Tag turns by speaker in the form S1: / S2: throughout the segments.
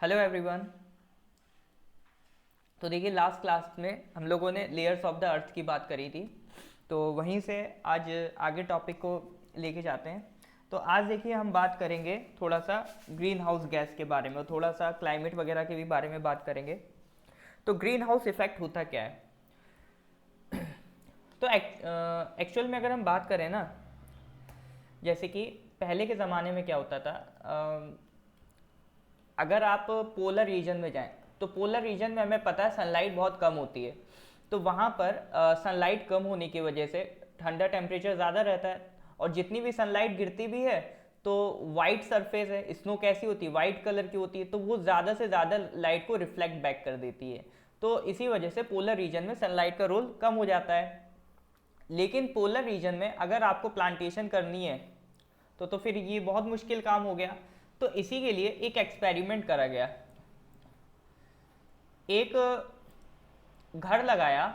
S1: Hello everyone. तो देखिए last class में हम लोगों ने लेयर्स ऑफ द अर्थ की बात करी थी, तो वहीं से आज आगे टॉपिक को लेके जाते हैं। तो आज देखिए हम बात करेंगे थोड़ा सा ग्रीन हाउस गैस के बारे में और थोड़ा सा क्लाइमेट वगैरह के भी बारे में बात करेंगे। तो ग्रीन हाउस इफेक्ट होता क्या है? तो एक्चुअल में अगर हम बात करें ना, जैसे कि पहले के ज़माने में क्या होता था, अगर आप पोलर रीजन में जाएं तो पोलर रीजन में हमें पता है सनलाइट बहुत कम होती है। तो वहाँ पर सनलाइट कम होने की वजह से ठंडा टेम्परेचर ज़्यादा रहता है, और जितनी भी सनलाइट गिरती भी है तो वाइट सरफेस है, स्नो कैसी होती है, वाइट कलर की होती है, तो वो ज़्यादा से ज़्यादा लाइट को रिफ्लेक्ट बैक कर देती है। तो इसी वजह से पोलर रीजन में सनलाइट का रोल कम हो जाता है। लेकिन पोलर रीजन में अगर आपको प्लांटेशन करनी है तो फिर ये बहुत मुश्किल काम हो गया। तो इसी के लिए एक एक्सपेरिमेंट करा गया। एक घर लगाया,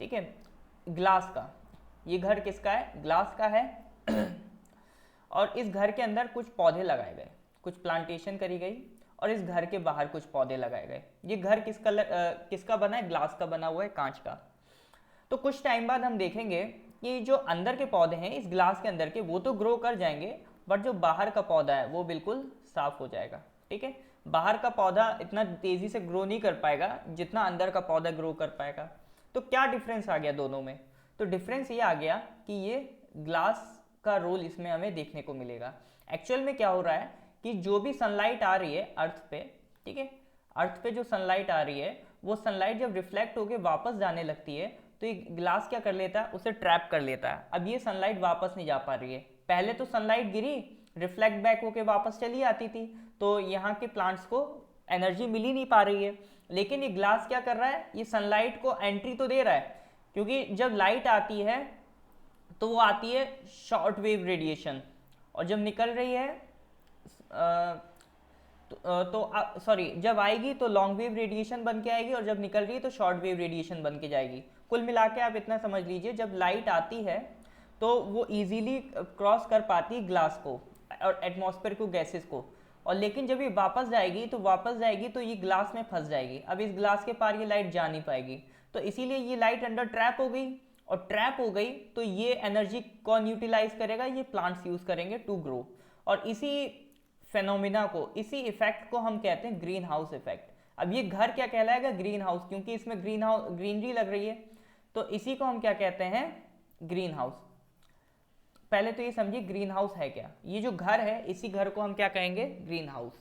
S1: ठीक है, ग्लास का। ये घर किसका है? ग्लास का है। और इस घर के अंदर कुछ पौधे लगाए गए, कुछ प्लांटेशन करी गई, और इस घर के बाहर कुछ पौधे लगाए गए। ये घर किसका बना है? ग्लास का बना हुआ है, कांच का। तो कुछ टाइम बाद हम देखेंगे कि जो अंदर के पौधे हैं इस ग्लास के अंदर के, वो तो ग्रो कर जाएंगे, बट जो बाहर का पौधा है वो बिल्कुल साफ हो जाएगा। ठीक है, बाहर का पौधा इतना तेजी से ग्रो नहीं कर पाएगा जितना अंदर का पौधा ग्रो कर पाएगा। तो क्या डिफरेंस आ गया दोनों में? तो डिफरेंस ये आ गया कि ये ग्लास का रोल इसमें हमें देखने को मिलेगा। एक्चुअल में क्या हो रहा है कि जो भी सनलाइट आ रही है अर्थ पे, ठीक है, अर्थ पे जो सनलाइट आ रही है वो सनलाइट जब रिफ्लेक्ट होकर वापस जाने लगती है तो ये ग्लास क्या कर लेता है? उसे ट्रैप कर लेता है। अब ये सनलाइट वापस नहीं जा पा रही है। पहले तो सनलाइट गिरी, रिफ्लेक्ट बैक होके वापस चली आती थी, तो यहाँ के प्लांट्स को एनर्जी मिल ही नहीं पा रही है। लेकिन ये ग्लास क्या कर रहा है? ये सनलाइट को एंट्री तो दे रहा है, क्योंकि जब लाइट आती है तो वो आती है शॉर्ट वेव रेडिएशन, और जब निकल रही है सॉरी, जब आएगी तो लॉन्ग वेव रेडिएशन बन के आएगी, और जब निकल रही है तो शॉर्ट वेव रेडिएशन बन के जाएगी। कुल मिला के आप इतना समझ लीजिए, जब लाइट आती है तो वो इजीली क्रॉस कर पाती है ग्लास को और एटमॉस्फेयर को, गैसेस को। और लेकिन जब ये वापस जाएगी तो ये ग्लास में फंस जाएगी। अब इस ग्लास के पार ये लाइट जा नहीं पाएगी, तो इसीलिए ये लाइट अंडर ट्रैप हो गई। और ट्रैप हो गई तो ये एनर्जी कौन यूटिलाइज करेगा? ये प्लांट्स यूज करेंगे टू ग्रो। और इसी फेनोमिना को, इसी इफेक्ट को हम कहते हैं ग्रीन हाउस इफेक्ट। अब ये घर क्या कहलाएगा? ग्रीन हाउस, क्योंकि इसमें ग्रीनरी लग रही है, तो इसी को हम क्या कहते हैं? Green house. पहले तो ये समझिए ग्रीन हाउस है क्या। ये जो घर है इसी घर को हम क्या कहेंगे? Green house.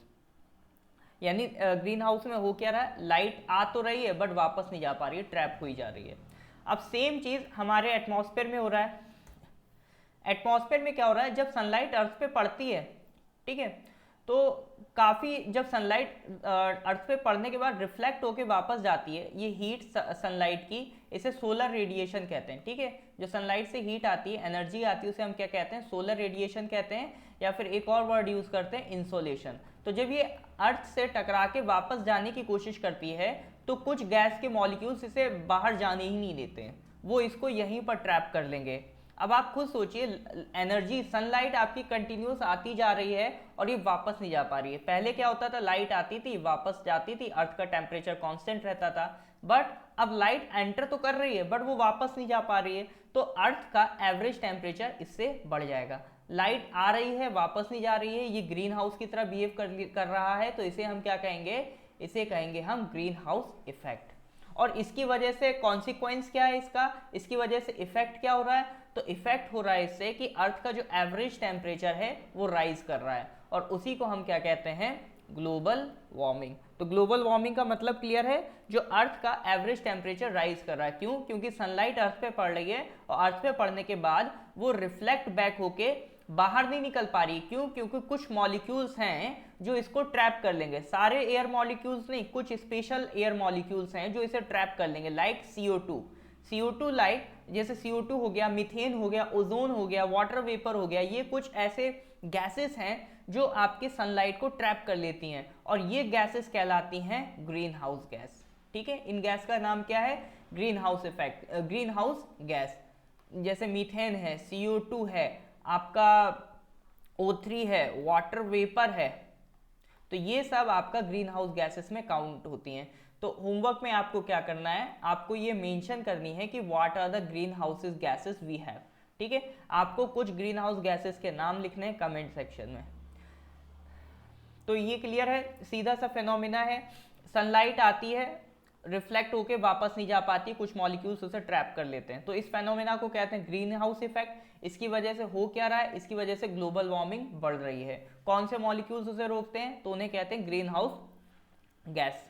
S1: यानी ग्रीन हाउस में हो क्या रहा है? लाइट आ तो रही है बट वापस नहीं जा पा रही है, ट्रैप हुई जा रही है। अब सेम चीज हमारे एटमॉस्फेयर में हो रहा है। एटमॉस्फेयर में क्या हो रहा है? जब सनलाइट अर्थ पे पड़ती है, ठीक है, तो काफ़ी जब सनलाइट अर्थ पे पड़ने के बाद रिफ्लेक्ट होके वापस जाती है, ये हीट सनलाइट की, इसे सोलर रेडिएशन कहते हैं। ठीक है, जो सनलाइट से हीट आती है, एनर्जी आती है, उसे हम क्या कहते हैं? सोलर रेडिएशन कहते हैं, या फिर एक और वर्ड यूज़ करते हैं, इंसोलेशन। तो जब ये अर्थ से टकरा के वापस जाने की कोशिश करती है तो कुछ गैस के मॉलिक्यूल्स इसे बाहर जाने ही नहीं देते हैं, वो इसको यहीं पर ट्रैप कर लेंगे। अब आप खुद सोचिए, एनर्जी सनलाइट आपकी कंटिन्यूस आती जा रही है और ये वापस नहीं जा पा रही है। पहले क्या होता था? लाइट आती थी, वापस जाती थी, अर्थ का टेम्परेचर कांस्टेंट रहता था। बट अब लाइट एंटर तो कर रही है बट वो वापस नहीं जा पा रही है, तो अर्थ का एवरेज टेम्परेचर इससे बढ़ जाएगा। लाइट आ रही है, वापस नहीं जा रही है, ये ग्रीन हाउस की तरह बिहेव कर रहा है, तो इसे हम क्या कहेंगे? इसे कहेंगे हम ग्रीन हाउस इफेक्ट। और इसकी वजह से कॉन्सिक्वेंस क्या है इसका? इसकी वजह से इफेक्ट क्या हो रहा है? तो इफेक्ट हो रहा है इससे कि अर्थ का जो एवरेज टेम्परेचर है वो राइज कर रहा है, और उसी को हम क्या कहते हैं? Global warming. तो ग्लोबल वार्मिंग का मतलब क्लियर है, जो अर्थ का एवरेज टेम्परेचर राइज कर रहा है। क्यों? क्योंकि सनलाइट अर्थ पे पड़ रही है, और अर्थ पे पड़ने के बाद वो रिफ्लेक्ट बैक होके बाहर नहीं निकल पा रही। क्यों? क्योंकि कुछ मॉलिक्यूल्स हैं जो इसको ट्रैप कर लेंगे। सारे एयर मॉलिक्यूल्स नहीं, कुछ स्पेशल एयर मॉलिक्यूल्स हैं जो इसे ट्रैप कर लेंगे, लाइक CO2। CO2 लाइक जैसे CO2 हो गया, मीथेन हो गया, ओजोन हो गया, वाटर वेपर हो गया, ये कुछ ऐसे गैसेस हैं जो आपके सनलाइट को ट्रैप कर लेती हैं, और ये गैसेस कहलाती हैं ग्रीन हाउस गैस। ठीक है, इन गैस का नाम क्या है? Green house effect, green house gas. जैसे मीथेन है, CO2 है, आपका O3 है, वाटर वेपर है, तो ये सब आपका ग्रीन हाउस गैसेस में काउंट होती हैं। तो होमवर्क में आपको क्या करना है, आपको ये मेंशन करनी है कि what are the green houses gases we have. ठीक है, आपको कुछ ग्रीन हाउस गैसेस के नाम लिखने हैं कमेंट सेक्शन में। तो ये क्लियर है, सीधा सा फेनोमिना है, सनलाइट आती है, रिफ्लेक्ट होके वापस नहीं जा पाती, कुछ मॉलिक्यूल्स उसे ट्रैप कर लेते हैं। तो इस फेनोमेना को कहते हैं ग्रीन हाउस इफेक्ट। इसकी वजह से हो क्या रहा है, इसकी वजह से ग्लोबल वार्मिंग बढ़ रही है। कौन से मॉलिक्यूल्स उसे रोकते हैं, तो उन्हें कहते हैं ग्रीन हाउस गैस।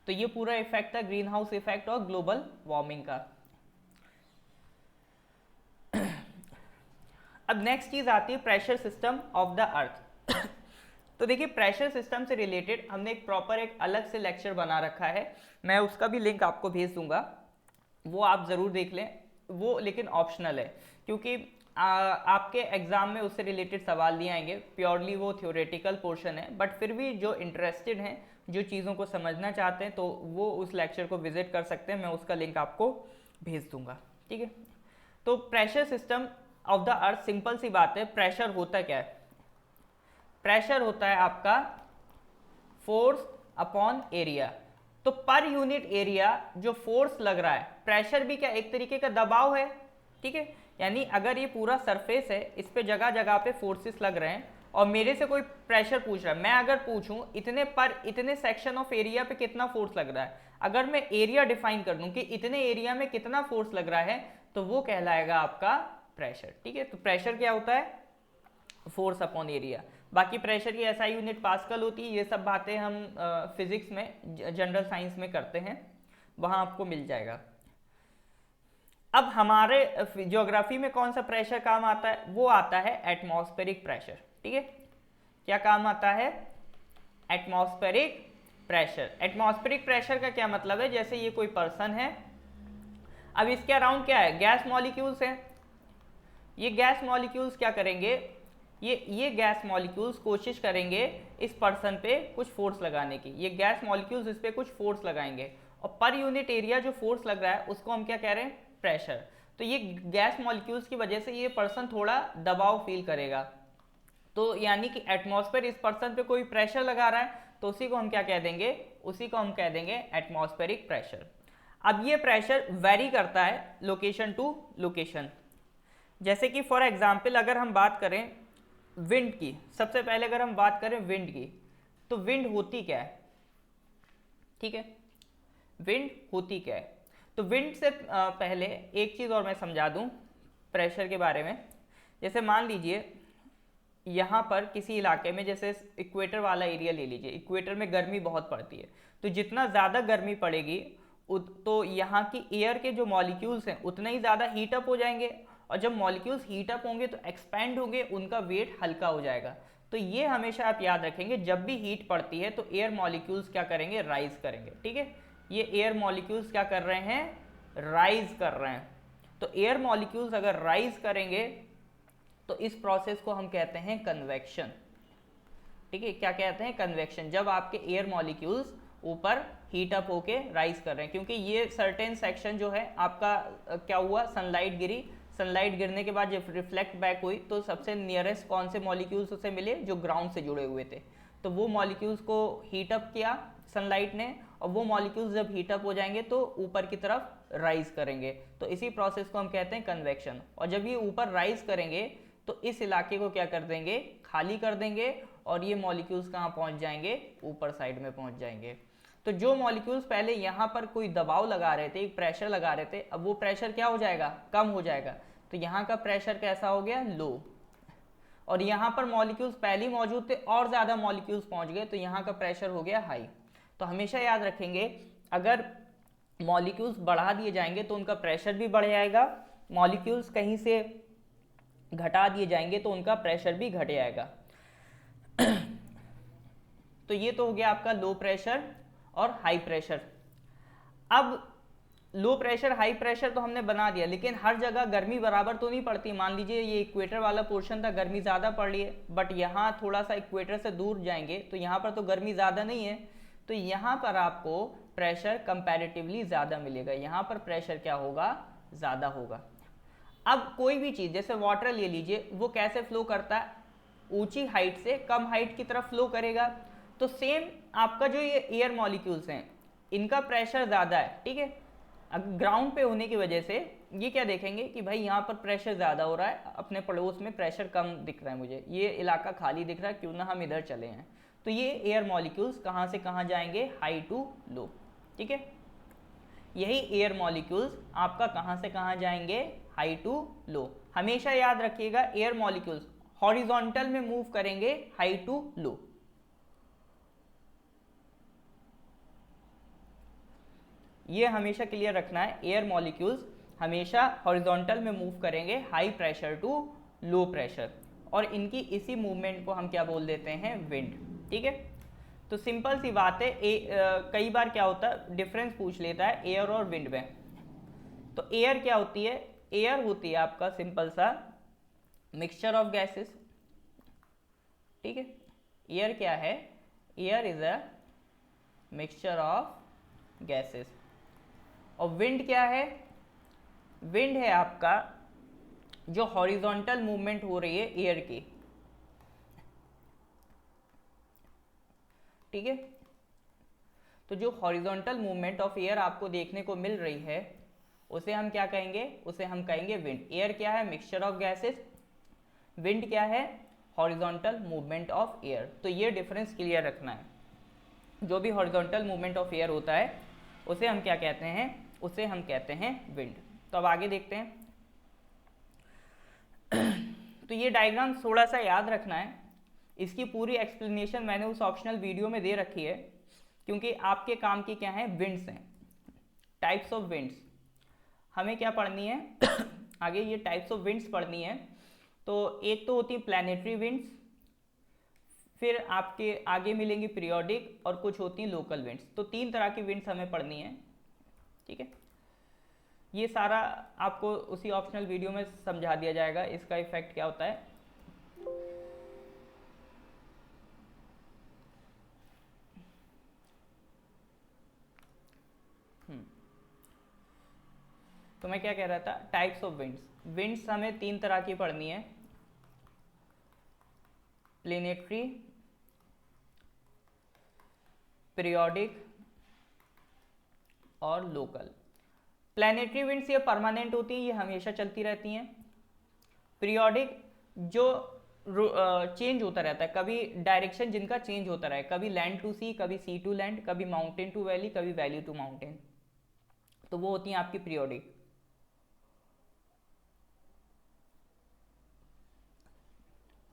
S1: तो ये पूरा इफेक्ट था ग्रीन हाउस इफेक्ट और ग्लोबल वार्मिंग का। अब नेक्स्ट चीज आती है प्रेशर सिस्टम ऑफ द अर्थ। तो देखिए प्रेशर सिस्टम से रिलेटेड हमने एक प्रॉपर एक अलग से लेक्चर बना रखा है, मैं उसका भी लिंक आपको भेज दूंगा, वो आप ज़रूर देख लें। वो लेकिन ऑप्शनल है, क्योंकि आपके एग्जाम में उससे रिलेटेड सवाल नहीं आएंगे, प्योरली वो थ्योरेटिकल पोर्शन है। बट फिर भी जो इंटरेस्टेड हैं, जो चीज़ों को समझना चाहते हैं, तो वो उस लेक्चर को विजिट कर सकते हैं, मैं उसका लिंक आपको भेज दूंगा। ठीक है, तो pressure system of the earth, simple सी बात है, प्रेशर होता क्या है, प्रेशर होता है आपका फोर्स अपॉन एरिया। तो पर यूनिट एरिया जो फोर्स लग रहा है, प्रेशर भी क्या एक तरीके का दबाव है। ठीक है, यानी अगर ये पूरा सरफेस है, इस पे जगह जगह पे फोर्सेस लग रहे हैं, और मेरे से कोई प्रेशर पूछ रहा है, मैं अगर पूछूं इतने पर इतने सेक्शन ऑफ एरिया पे कितना फोर्स लग रहा है, अगर मैं एरिया डिफाइन कर दूं कि इतने एरिया में कितना फोर्स लग रहा है, तो वो कहलाएगा आपका प्रेशर। ठीक है, तो प्रेशर क्या होता है, फोर्स अपॉन एरिया। बाकी प्रेशर की एसआई यूनिट पास्कल होती है, ये सब बातें हम फिजिक्स में, जनरल साइंस में करते हैं, वहां आपको मिल जाएगा। अब हमारे ज्योग्राफी में कौन सा प्रेशर काम आता है, वो आता है एटमॉस्फेरिक प्रेशर। ठीक है, क्या काम आता है, एटमॉस्फेरिक प्रेशर। एटमॉस्फेरिक प्रेशर का क्या मतलब है, जैसे ये कोई पर्सन है, अब इसके अराउंड क्या है, गैस मॉलिक्यूल्स हैं। ये गैस मॉलिक्यूल्स क्या करेंगे, ये गैस मॉलिक्यूल्स कोशिश करेंगे इस पर्सन पे कुछ फोर्स लगाने की, ये गैस मॉलिक्यूल्स इस पे कुछ फोर्स लगाएंगे, और पर यूनिट एरिया जो फोर्स लग रहा है उसको हम क्या कह रहे हैं, प्रेशर। तो ये गैस मॉलिक्यूल्स की वजह से ये पर्सन थोड़ा दबाव फील करेगा, तो यानी कि एटमॉस्फेयर इस पर्सन पे कोई प्रेशर लगा रहा है, तो उसी को हम क्या कह देंगे, उसी को हम कह देंगे एटमॉस्फेरिक प्रेशर। अब ये प्रेशर वेरी करता है लोकेशन टू लोकेशन। जैसे कि फॉर एग्जाम्पल अगर हम बात करें विंड की, सबसे पहले अगर हम बात करें विंड की, तो विंड होती क्या है, ठीक है, विंड होती क्या है। तो विंड से पहले एक चीज़ और मैं समझा दूं प्रेशर के बारे में। जैसे मान लीजिए यहाँ पर किसी इलाके में, जैसे इक्वेटर वाला एरिया ले लीजिए, इक्वेटर में गर्मी बहुत पड़ती है, तो जितना ज़्यादा गर्मी पड़ेगी तो यहाँ की एयर के जो मॉलिक्यूल्स हैं उतना ही ज़्यादा हीट अप हो जाएंगे, और जब मॉलिक्यूल्स हीट अप होंगे तो एक्सपैंड होंगे, उनका वेट हल्का हो जाएगा। तो ये हमेशा आप याद रखेंगे, जब भी हीट पड़ती है तो एयर मॉलिक्यूल्स क्या करेंगे, राइज करेंगे। ठीक है, ये एयर मॉलिक्यूल्स क्या कर रहे हैं, राइज कर रहे हैं। तो एयर मॉलिक्यूल्स अगर राइज करेंगे तो इस प्रोसेस को हम कहते हैं कन्वेक्शन। ठीक है, क्या कहते हैं, कन्वेक्शन। जब आपके एयर मॉलिक्यूल्स ऊपर हीट अप होके राइज कर रहे हैं, क्योंकि ये सर्टेन सेक्शन जो है आपका क्या हुआ, सनलाइट गिरी, सनलाइट गिरने के बाद जब रिफ्लेक्ट बैक हुई तो सबसे नियरेस्ट कौन से मॉलिक्यूल्स उसे मिले, जो ग्राउंड से जुड़े हुए थे, तो वो मॉलिक्यूल्स को हीट अप किया सनलाइट ने, और वो मॉलिक्यूल्स जब हीट अप हो जाएंगे तो ऊपर की तरफ राइज करेंगे, तो इसी प्रोसेस को हम कहते हैं कन्वेक्शन। और जब ये ऊपर राइज करेंगे तो इस इलाके को क्या कर देंगे, खाली कर देंगे, और ये मॉलिक्यूल्स कहाँ पहुँच जाएंगे, ऊपर साइड में पहुँच जाएंगे। तो जो मॉलिक्यूल्स पहले यहाँ पर कोई दबाव लगा रहे थे, एक प्रेशर लगा रहे थे, अब वो प्रेशर क्या हो जाएगा, कम हो जाएगा। तो यहाँ का प्रेशर कैसा हो गया, लो, और यहाँ पर मॉलिक्यूल्स पहले मौजूद थे और ज़्यादा मॉलिक्यूल्स पहुँच गए, तो यहाँ का प्रेशर हो गया हाई। तो हमेशा याद रखेंगे, अगर मॉलिक्यूल्स बढ़ा दिए जाएंगे तो उनका प्रेशर भी बढ़ जाएगा, मॉलिक्यूल्स कहीं से घटा दिए जाएंगे तो उनका प्रेशर भी घट जाएगा। तो ये तो हो गया आपका लो प्रेशर और हाई प्रेशर। अब लो प्रेशर हाई प्रेशर तो हमने बना दिया, लेकिन हर जगह गर्मी बराबर तो नहीं पड़ती। मान लीजिए ये इक्वेटर वाला पोर्शन था, गर्मी ज़्यादा पड़ रही है, बट यहाँ थोड़ा सा इक्वेटर से दूर जाएंगे तो यहाँ पर तो गर्मी ज़्यादा नहीं है, तो यहाँ पर आपको प्रेशर कंपैरेटिवली ज़्यादा मिलेगा, यहाँ पर प्रेशर क्या होगा, ज़्यादा होगा। अब कोई भी चीज़, जैसे वाटर ले लीजिए, वो कैसे फ्लो करता है, ऊंची हाइट से कम हाइट की तरफ फ्लो करेगा। तो सेम आपका जो ये एयर मॉलिक्यूल्स हैं इनका प्रेशर ज़्यादा है, ठीक है। ग्राउंड पे होने की वजह से ये क्या देखेंगे कि भाई यहाँ पर प्रेशर ज़्यादा हो रहा है, अपने पड़ोस में प्रेशर कम दिख रहा है, मुझे ये इलाका खाली दिख रहा है, क्यों ना हम इधर चले हैं। तो ये एयर मॉलिक्यूल्स कहाँ से कहाँ जाएंगे, हाई टू लो, ठीक है। यही एयर मॉलिक्यूल्स आपका कहाँ से कहाँ जाएंगे, हाई टू लो। हमेशा याद रखिएगा एयर मॉलिक्यूल्स हॉरिजॉन्टल में मूव करेंगे हाई टू लो। ये हमेशा क्लियर रखना है, एयर मॉलिक्यूल्स हमेशा हॉरिजॉन्टल में मूव करेंगे high pressure to low pressure, और इनकी इसी मूवमेंट को हम क्या बोल देते हैं, विंड, ठीक है। तो सिंपल सी बात है, कई बार क्या होता है डिफरेंस पूछ लेता है एयर और विंड में। तो एयर क्या होती है, एयर होती है आपका सिंपल सा मिक्सचर ऑफ गैसेस, ठीक है। एयर क्या है, air is a mixture of gases. और विंड क्या है, विंड है आपका जो हॉरिजॉन्टल मूवमेंट हो रही है एयर की, ठीक है। तो जो हॉरिजॉन्टल मूवमेंट ऑफ एयर आपको देखने को मिल रही है उसे हम क्या कहेंगे, उसे हम कहेंगे विंड। एयर क्या है, मिक्सचर ऑफ गैसेस, विंड क्या है, हॉरिजॉन्टल मूवमेंट ऑफ एयर। तो ये डिफरेंस क्लियर रखना है, जो भी हॉरिजॉन्टल मूवमेंट ऑफ एयर होता है उसे हम क्या कहते हैं, उसे हम कहते हैं विंड। तो अब आगे देखते हैं। तो ये डायग्राम थोड़ा सा याद रखना है, इसकी पूरी एक्सप्लेनेशन मैंने उस ऑप्शनल वीडियो में दे रखी है, क्योंकि आपके काम की क्या है, विंड्स हैं, टाइप्स ऑफ विंड्स। हमें क्या पढ़नी है आगे ये टाइप्स ऑफ विंड्स पढ़नी है। तो एक तो होती है प्लैनेटरी विंड्स, फिर आपके आगे मिलेंगी पीरियोडिक, और कुछ होती हैं लोकल विंड्स। तो 3 तरह की विंड्स हमें पढ़नी है, ठीक है। ये सारा आपको उसी ऑप्शनल वीडियो में समझा दिया जाएगा, इसका इफेक्ट क्या होता है। तो मैं क्या कह रहा था, टाइप्स ऑफ विंड्स। विंड्स हमें 3 तरह की पढ़नी है, प्लेनेटरी, पीरियोडिक और लोकल। प्लैनेटरी विंड्स ये परमानेंट होती हैं, ये हमेशा चलती रहती हैं। पीरियोडिक जो चेंज होता रहता है, कभी डायरेक्शन जिनका चेंज होता रहे, कभी लैंड टू सी, कभी सी टू लैंड, कभी माउंटेन टू वैली, कभी वैली टू माउंटेन, तो वो होती हैं आपकी पीरियोडिक।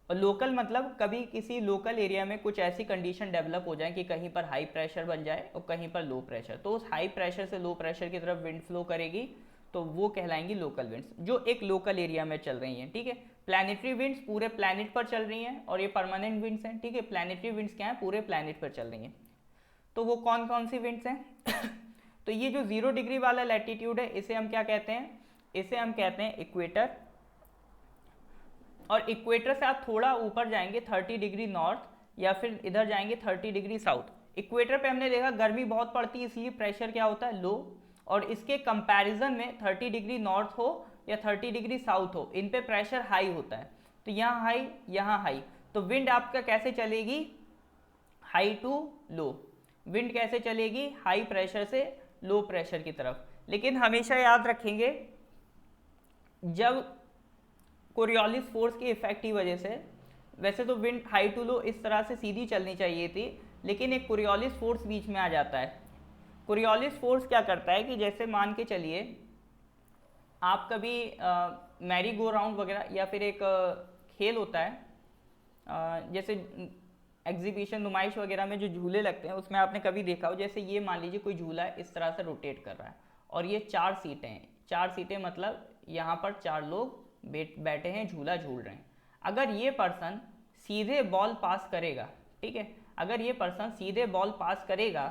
S1: और लोकल मतलब कभी किसी लोकल एरिया में कुछ ऐसी कंडीशन डेवलप हो जाए कि कहीं पर हाई प्रेशर बन जाए और कहीं पर लो प्रेशर, तो उस हाई प्रेशर से लो प्रेशर की तरफ विंड फ्लो करेगी, तो वो कहलाएंगी लोकल विंड्स, जो एक लोकल एरिया में चल रही हैं, ठीक है। प्लैनेटरी विंड्स पूरे प्लैनेट पर चल रही हैं, और ये परमानेंट विंड्स हैं, ठीक है। प्लैनेटरी विंड्स क्या हैं, पूरे प्लैनेट पर चल रही हैं। तो वो कौन कौन सी विंड्स हैं तो ये जो 0 डिग्री वाला लैटिट्यूड है, इसे हम क्या कहते हैं, इसे हम कहते हैं इक्वेटर। और इक्वेटर से आप थोड़ा ऊपर जाएंगे 30 डिग्री नॉर्थ, या फिर इधर जाएंगे 30 डिग्री साउथ। इक्वेटर पे हमने देखा गर्मी बहुत पड़ती है, इसलिए प्रेशर क्या होता है, लो। और इसके कंपैरिजन में 30 डिग्री नॉर्थ हो या 30 डिग्री साउथ हो, इन पे प्रेशर हाई होता है। तो यहाँ हाई, यहाँ हाई, तो विंड आपका कैसे चलेगी, हाई टू लो। विंड कैसे चलेगी, हाई प्रेशर से लो प्रेशर की तरफ। लेकिन हमेशा याद रखेंगे, जब कोरियोलिस फोर्स के इफेक्ट की वजह से, वैसे तो विंड हाई टू लो इस तरह से सीधी चलनी चाहिए थी, लेकिन एक कोरियोलिस फोर्स बीच में आ जाता है। कोरियोलिस फोर्स क्या करता है कि जैसे मान के चलिए आप कभी मैरी गो राउंड वगैरह, या फिर एक खेल होता है जैसे एग्जीबिशन, नुमाइश वगैरह में जो झूले लगते हैं, उसमें आपने कभी देखा हो, जैसे ये मान लीजिए कोई झूला है, इस तरह से रोटेट कर रहा है, और ये 4 सीटें हैं। 4 सीटें मतलब यहाँ पर 4 लोग बैठे हैं, झूला झूल रहे हैं। अगर ये पर्सन सीधे बॉल पास करेगा, ठीक है, अगर ये पर्सन सीधे बॉल पास करेगा,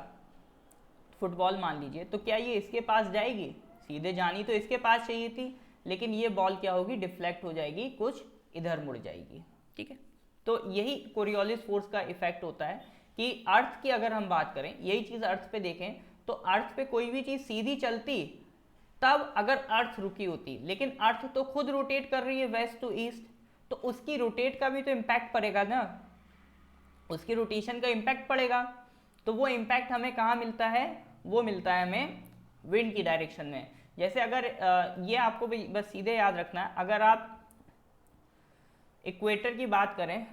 S1: फुटबॉल मान लीजिए, तो क्या ये इसके पास जाएगी, सीधे जानी तो इसके पास चाहिए थी, लेकिन ये बॉल क्या होगी, डिफ्लेक्ट हो जाएगी, कुछ इधर मुड़ जाएगी, ठीक है। तो यही कोरियोलिस फोर्स का इफेक्ट होता है कि अर्थ की अगर हम बात करें, यही चीज़ अर्थ पे देखें, तो अर्थ पे कोई भी चीज़ सीधी चलती तब अगर अर्थ रुकी होती, लेकिन अर्थ तो खुद रोटेट कर रही है वेस्ट टू ईस्ट, तो उसकी रोटेट का भी तो इम्पैक्ट पड़ेगा ना। उसकी रोटेशन का इम्पैक्ट पड़ेगा। तो वो इम्पैक्ट हमें कहाँ मिलता है, वो मिलता है हमें विंड की डायरेक्शन में। जैसे अगर ये आपको भी बस सीधे याद रखना है, अगर आप इक्वेटर की बात करें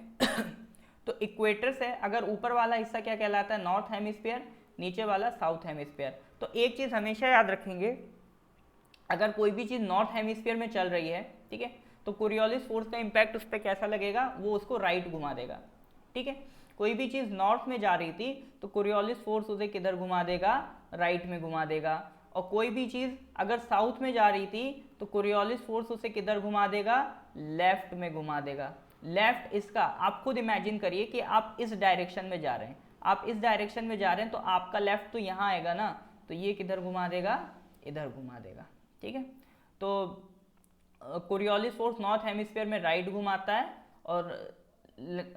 S1: तो इक्वेटर से अगर ऊपर वाला हिस्सा क्या कहलाता है, नॉर्थ हेमिस्फीयर, नीचे वाला साउथ हेमिस्फीयर। तो एक चीज़ हमेशा याद रखेंगे, अगर कोई भी चीज़ नॉर्थ हेमिस्फीयर में चल रही है, ठीक है, तो कोरियोलिस फोर्स का इम्पैक्ट उस पर कैसा लगेगा, वो उसको राइट घुमा देगा। ठीक है, कोई भी चीज़ नॉर्थ में जा रही थी तो कोरियोलिस फोर्स उसे किधर घुमा देगा, राइट में घुमा देगा। और कोई भी चीज़ अगर साउथ में जा रही थी तो कोरियोलिस फोर्स उसे किधर घुमा देगा, लेफ्ट में घुमा देगा। लेफ्ट इसका आप खुद इमेजिन करिए कि आप इस डायरेक्शन में जा रहे हैं, आप इस डायरेक्शन में जा रहे हैं, तो आपका लेफ्ट तो यहाँ आएगा ना, तो ये किधर घुमा देगा, इधर घुमा देगा। ठीक है, तो कोरियोलिस फोर्स नॉर्थ हेमिस्फीयर में राइट घुमाता है और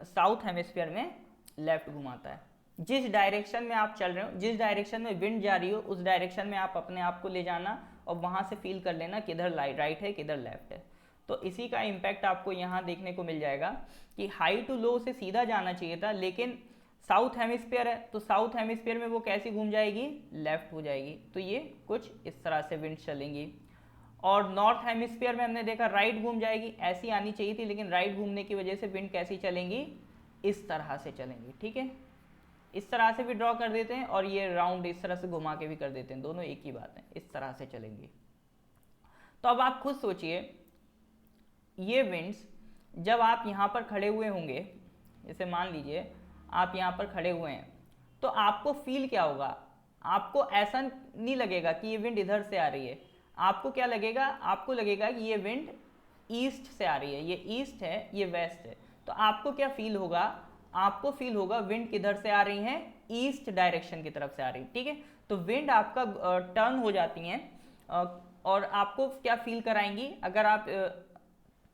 S1: साउथ हेमिस्फीयर में लेफ्ट घुमाता है। जिस डायरेक्शन में आप चल रहे हो, जिस डायरेक्शन में विंड जा रही हो, उस डायरेक्शन में आप अपने आप को ले जाना और वहाँ से फील कर लेना किधर राइट है, किधर लेफ्ट है। तो इसी का इम्पैक्ट आपको यहाँ देखने को मिल जाएगा कि हाई टू लो से सीधा जाना चाहिए था, लेकिन साउथ हेमिस्फीयर है तो साउथ हेमिस्फीयर में वो कैसी घूम जाएगी, लेफ्ट हो जाएगी। तो ये कुछ इस तरह से विंड चलेंगी। और नॉर्थ हेमिस्फीयर में हमने देखा राइट घूम जाएगी, ऐसी आनी चाहिए थी, लेकिन राइट घूमने की वजह से विंड कैसी चलेंगी, इस तरह से चलेंगी। ठीक है, इस तरह से भी ड्रॉ कर देते हैं और ये राउंड इस तरह से घुमा के भी कर देते हैं, दोनों एक ही बात है, इस तरह से चलेंगी। तो अब आप खुद सोचिए, ये विंड्स जब आप यहाँ पर खड़े हुए होंगे, जैसे मान लीजिए आप यहाँ पर खड़े हुए हैं, तो आपको फील क्या होगा, आपको ऐसा नहीं लगेगा कि ये विंड इधर से आ रही है, आपको क्या लगेगा, आपको लगेगा कि ये विंड ईस्ट से आ रही है, ये ईस्ट है, ये वेस्ट है। तो आपको क्या फील होगा, आपको फील होगा विंड किधर से आ रही है, ईस्ट डायरेक्शन की तरफ से आ रही है। ठीक है, तो विंड आपका टर्न हो जाती हैं और आपको क्या फील कराएंगी, अगर आप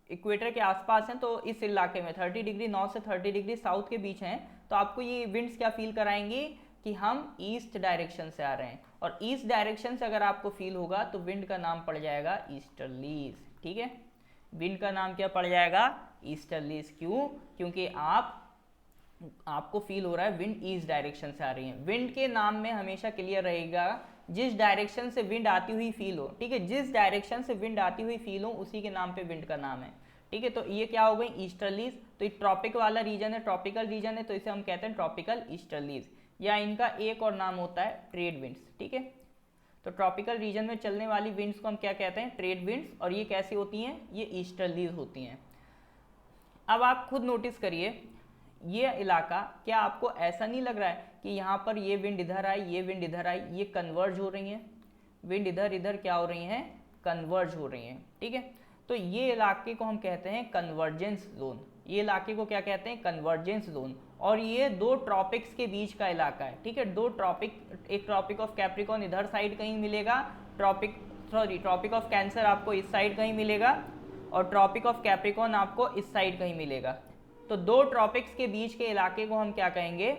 S1: इक्वेटर के आसपास हैं तो इस इलाके में 30 डिग्री नॉर्थ से 30 डिग्री साउथ के बीच हैं, तो आपको ये विंड्स क्या फील कराएंगी कि हम ईस्ट डायरेक्शन से आ रहे हैं। और ईस्ट डायरेक्शन से अगर आपको फील होगा तो विंड का नाम पड़ जाएगा ईस्टर्लीज। ठीक है, विंड का नाम क्या पड़ जाएगा, ईस्टर्लीज। क्यों, क्योंकि आपको फील हो रहा है विंड ईस्ट डायरेक्शन से आ रही है। विंड के नाम में हमेशा क्लियर रहेगा जिस डायरेक्शन से विंड आती हुई फील हो। ठीक है, जिस डायरेक्शन से विंड आती हुई फील हो उसी के नाम पे विंड का नाम है। ठीक है, तो ये क्या हो गई, ईस्टर्लीज। तो ये ट्रॉपिक वाला रीजन है, ट्रॉपिकल रीजन है, तो इसे हम कहते हैं ट्रॉपिकल ईस्टर्लीज, या इनका एक और नाम होता है ट्रेड विंड्स। ठीक है, तो ट्रॉपिकल रीजन में चलने वाली विंड्स को हम क्या कहते हैं, ट्रेड विंड्स। और ये कैसी होती हैं, ये ईस्टर्लीज होती हैं। अब आप खुद नोटिस करिए, ये इलाका, क्या आपको ऐसा नहीं लग रहा है कि यहाँ पर ये विंड इधर आई, ये विंड इधर आई, ये कन्वर्ज हो रही हैं, विंड इधर इधर क्या हो रही हैं, कन्वर्ज हो रही हैं। ठीक है, तो ये इलाके को हम कहते हैं कन्वर्जेंस जोन। ये इलाके को क्या कहते हैं, कन्वर्जेंस जोन। और ये दो ट्रॉपिक्स के बीच का इलाका है। ठीक है, दो ट्रॉपिक, एक ट्रॉपिक ऑफ कैप्रिकॉर्न इधर साइड कहीं मिलेगा, ट्रॉपिक ऑफ कैंसर आपको इस साइड कहीं मिलेगा, और ट्रॉपिक ऑफ कैप्रिकॉर्न आपको इस साइड कहीं मिलेगा। तो दो ट्रॉपिक्स के बीच के इलाके को हम क्या कहेंगे,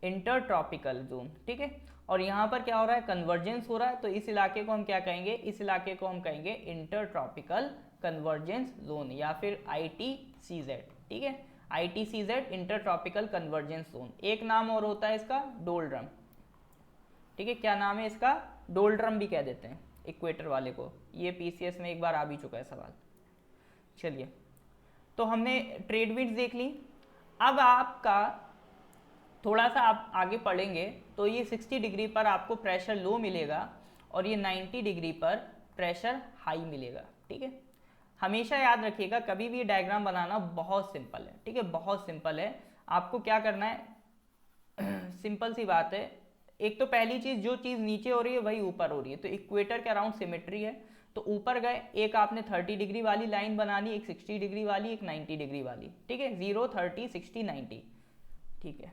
S1: इंटर ट्रॉपिकल जोन। ठीक है, और यहाँ पर क्या हो रहा है, कन्वर्जेंस हो रहा है, तो इस इलाके को हम क्या कहेंगे, इस इलाके को हम कहेंगे इंटर ट्रॉपिकल कन्वर्जेंस जोन, या फिर ITCZ। ठीक है, ITCZ, inter tropical convergence zone. एक नाम और होता है इसका, डोल्ड्रम। ठीक है, क्या नाम है इसका, डोल्ड्रम भी कह देते हैं इक्वेटर वाले को। ये PCS में एक बार आ भी चुका है सवाल। चलिए, तो हमने ट्रेड विंड्स देख ली। अब आपका थोड़ा सा आप आगे पढ़ेंगे तो ये 60 डिग्री पर आपको प्रेशर लो मिलेगा और ये 90 डिग्री पर प्रेशर हाई मिलेगा। ठीक है, हमेशा याद रखिएगा, कभी भी डायग्राम बनाना बहुत सिंपल है। ठीक है, बहुत सिंपल है। आपको क्या करना है, सिंपल सी बात है। एक तो पहली चीज़, जो चीज़ नीचे हो रही है वही ऊपर हो रही है, तो इक्वेटर के अराउंड सिमेट्री है। तो ऊपर गए, एक आपने 30 डिग्री वाली लाइन बनानी, एक 60 डिग्री वाली, एक 90 डिग्री वाली। ठीक है, 0, 30, 60, 90। ठीक है,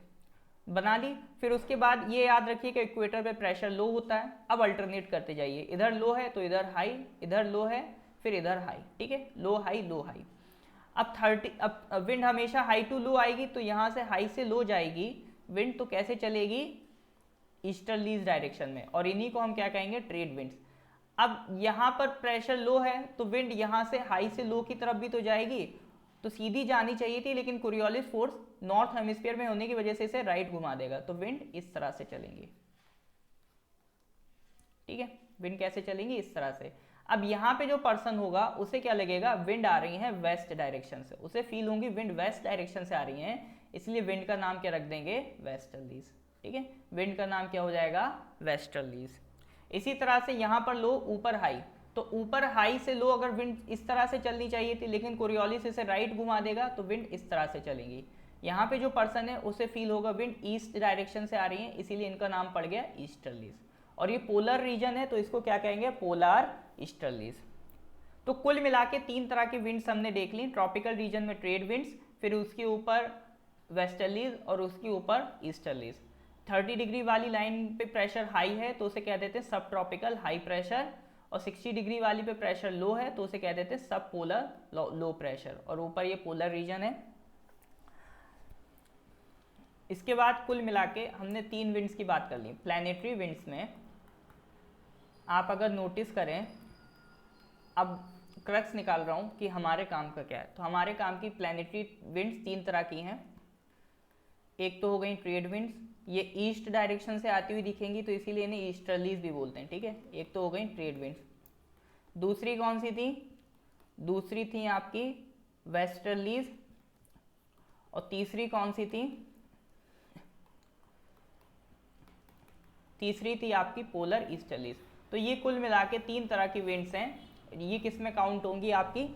S1: बना ली। फिर उसके बाद ये याद रखिए कि इक्वेटर पे प्रेशर लो होता है। अब अल्टरनेट करते जाइए, इधर लो है तो इधर हाई, इधर लो है फिर इधर हाई। ठीक है, लो हाई लो हाई। अब विंड हमेशा हाई टू लो आएगी, तो यहाँ से हाई से लो जाएगी विंड, तो कैसे चलेगी, ईस्टर्लीज डायरेक्शन में, और इन्हीं को हम क्या कहेंगे, ट्रेड विंड्स। अब यहाँ पर प्रेशर लो है तो विंड यहाँ से हाई से लो की तरफ भी तो जाएगी, तो सीधी जानी चाहिए थी, लेकिन कोरियोलिस फोर्स नॉर्थ हेमिस्फीयर में होने की वजह से इसे राइट घुमा देगा, तो विंड इस तरह से चलेंगी। ठीक है, विंड कैसे चलेंगी, इस तरह से। अब यहाँ पे जो पर्सन होगा उसे क्या लगेगा, विंड आ रही है वेस्ट डायरेक्शन से, उसे फील होंगी विंड वेस्ट डायरेक्शन से आ रही है, इसलिए विंड का नाम क्या रख देंगे, वेस्टर्लीज। ठीक है, विंड का नाम क्या हो जाएगा, वेस्टर्लीज। इसी तरह से यहाँ पर लो, ऊपर हाई, तो ऊपर हाई से लो अगर विंड इस तरह से चलनी चाहिए थी, लेकिन कोरियोलिस इसे राइट घुमा देगा, तो विंड इस तरह से चलेंगी। यहाँ पे जो पर्सन है उसे फील होगा विंड ईस्ट डायरेक्शन से आ रही है, इसीलिए इनका नाम पड़ गया ईस्टर्लीज। और ये पोलर रीजन है तो इसको क्या कहेंगे, पोलर ईस्टर्लीज। तो कुल मिला के 3 तरह की विंड्स हमने देख ली, ट्रॉपिकल रीजन में ट्रेड विंड्स, फिर उसके ऊपर वेस्टर्लीज और उसके ऊपर ईस्टर्लीज। 30 डिग्री वाली लाइन पे प्रेशर हाई है तो उसे कह देते हैं सब ट्रॉपिकल हाई प्रेशर, और 60 डिग्री वाली पे प्रेशर लो है तो उसे कह देते हैं सब पोलर लो प्रेशर, और ऊपर ये पोलर रीजन है। इसके बाद कुल मिला के हमने 3 विंड्स की बात कर ली। प्लैनेटरी विंड्स में आप अगर नोटिस करें, अब क्रक्स निकाल रहा हूँ कि हमारे काम का क्या है, तो हमारे काम की प्लैनेटरी विंड्स 3 तरह की हैं। एक तो हो गई ट्रेड विंड्स, ये ईस्ट डायरेक्शन से आती हुई दिखेंगी तो इसीलिए इन्हें ईस्टर्लीज भी बोलते हैं। ठीक है, एक तो हो गई ट्रेड विंड्स। दूसरी कौन सी थी, दूसरी थी आपकी वेस्टर्लीज, और तीसरी कौन सी थी, तीसरी थी आपकी पोलर ईस्टर्लीज। तो ये कुल मिला के 3 तरह की विंड्स हैं। ये किस में काउंट होंगी आपकी,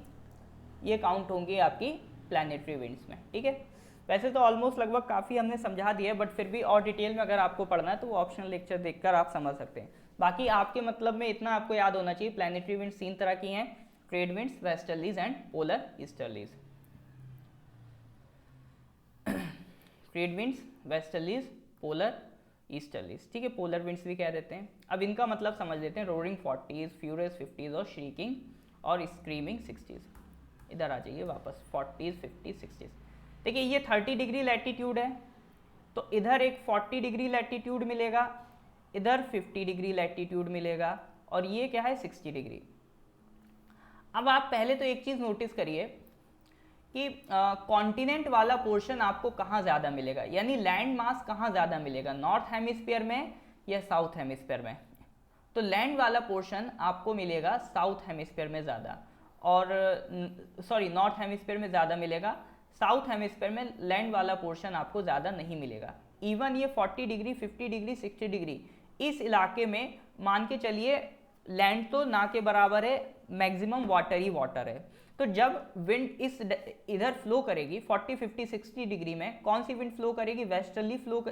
S1: ये काउंट होंगी आपकी प्लैनेटरी विंड्स में। ठीक है, वैसे तो ऑलमोस्ट लगभग काफ़ी हमने समझा दिया है, बट फिर भी और डिटेल में अगर आपको पढ़ना है तो वो ऑप्शनल लेक्चर देखकर आप समझ सकते हैं। बाकी आपके मतलब में इतना आपको याद होना चाहिए, प्लैनेटरी विंड्स 3 तरह की हैं, trade winds, westerlies and polar easterlies. Trade winds, westerlies, polar easterlies. ठीक है, पोलर विंड्स भी कह देते हैं। अब इनका मतलब समझ लेते हैं, रोरिंग 40s, फ्यूरियस 50s और श्रीकिंग और स्क्रीमिंग 60s। इधर आ जाइए वापस, 40s, 50s, 60s। देखिए ये 30 डिग्री लैटिट्यूड है, तो इधर एक 40 डिग्री लैटिट्यूड मिलेगा, इधर 50 डिग्री लैटिट्यूड मिलेगा, और ये क्या है 60 डिग्री। अब आप पहले तो एक चीज़ नोटिस करिए कि कॉन्टिनेंट वाला पोर्शन आपको कहाँ ज़्यादा मिलेगा, यानी लैंड मास कहाँ ज़्यादा मिलेगा, नॉर्थ हेमिस्फीयर में या साउथ हेमिस्फीयर में। तो लैंड वाला पोर्शन आपको मिलेगा साउथ हेमिस्फीयर में ज़्यादा, और सॉरी नॉर्थ हेमिस्फीयर में ज़्यादा मिलेगा, साउथ हेमिस्फीयर में लैंड वाला पोर्शन आपको ज़्यादा नहीं मिलेगा। इवन ये 40 डिग्री, 50 डिग्री, 60 डिग्री इस इलाके में मान के चलिए लैंड तो ना के बराबर है, मैक्सिमम वाटर ही वाटर है। तो जब विंड इस इधर फ्लो करेगी 40, 50, 60 डिग्री में, कौन सी विंड फ्लो करेगी, वेस्टर्ली फ्लो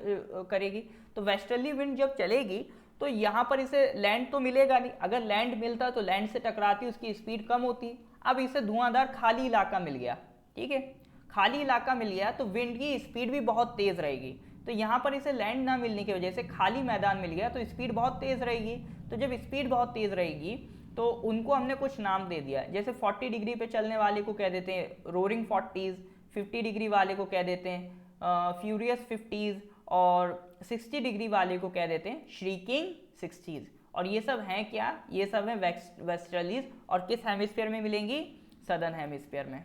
S1: करेगी। तो वेस्टर्ली विंड जब चलेगी तो यहाँ पर इसे लैंड तो मिलेगा नहीं, अगर लैंड मिलता तो लैंड से टकराती उसकी स्पीड कम होती। अब इसे धुआंधार खाली इलाका मिल गया, ठीक है, खाली इलाका मिल गया तो विंड की स्पीड भी बहुत तेज़ रहेगी। तो यहाँ पर इसे लैंड ना मिलने की वजह से खाली मैदान मिल गया तो स्पीड बहुत तेज़ रहेगी। तो जब स्पीड बहुत तेज़ रहेगी तो उनको हमने कुछ नाम दे दिया, जैसे 40 डिग्री पे चलने वाले को कह देते हैं रोरिंग 40s, 50 डिग्री वाले को कह देते हैं फ्यूरियस 50s, और 60 डिग्री वाले को कह देते हैं श्रीकिंग 60s। और ये सब हैं क्या, ये सब हैं वेस्टर्लीज, और किस हेमिस्फीयर में मिलेंगी, सदर्न हेमिस्फीयर में।